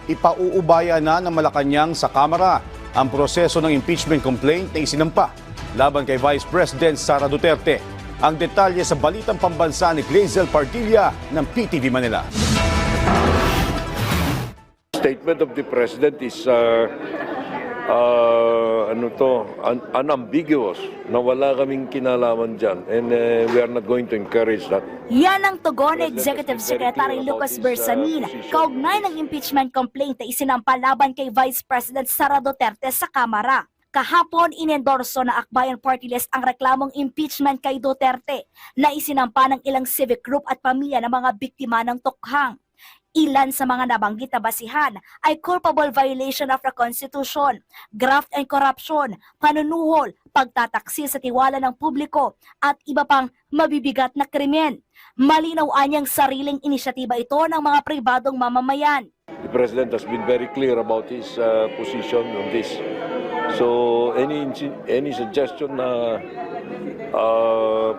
ipauubaya na ng Malacanang sa Kamara ang proseso ng impeachment complaint na isinampa laban kay Vice President Sara Duterte. Ang detalye sa Balitang Pambansa ni Glazel Pardilla ng PTV Manila. Statement of the President is unambiguous na wala kaming kinalaman dyan, and we are not going to encourage that. Yan ang tugon ni Executive Secretary Lucas Bersamin kaugnay ng impeachment complaint na isinampa laban kay Vice President Sara Duterte sa Kamara. Kahapon, inendorso na Akbayan Party List ang reklamong impeachment kay Duterte na isinampa ng ilang civic group at pamilya ng mga biktima ng tukhang. Ilan sa mga nabanggit na basihan ay culpable violation of the Constitution, graft and corruption, panunuhol, pagtataksi sa tiwala ng publiko at iba pang mabibigat na krimen. Malinaw anyang sariling inisyatiba ito ng mga pribadong mamamayan. The President has been very clear about his position on this. So any suggestion na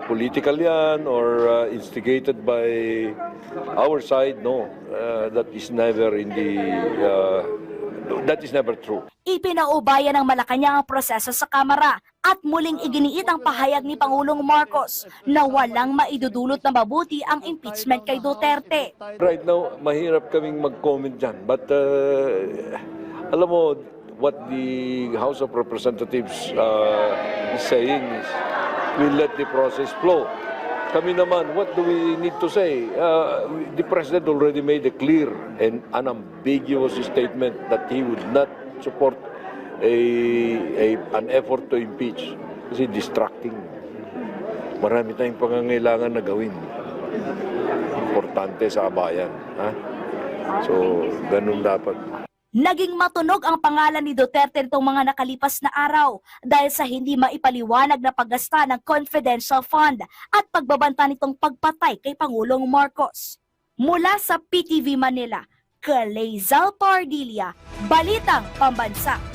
political yan or instigated by our side, no, that is never true. Ipinaubaya ng Malacanang ang proseso sa Kamara at muling iginiit ang pahayag ni Pangulong Marcos na walang maidudulot na mabuti ang impeachment kay Duterte. Right now, mahirap kaming mag-comment dyan. But alam mo, what the House of Representatives is saying is we'll let the process flow. Kami naman, what do we need to say? The President already made a clear and unambiguous statement that he would not support an effort to impeach kasi distracting. Marami tayong pangangailangan na gawin. Importante sa bayan. Ha? So, ganun dapat. Naging matunog ang pangalan ni Duterte nitong mga nakalipas na araw dahil sa hindi maipaliwanag na paggasta ng confidential fund at pagbabanta nitong pagpatay kay Pangulong Marcos. Mula sa PTV Manila, Glazel Pardilla, Balitang Pambansa.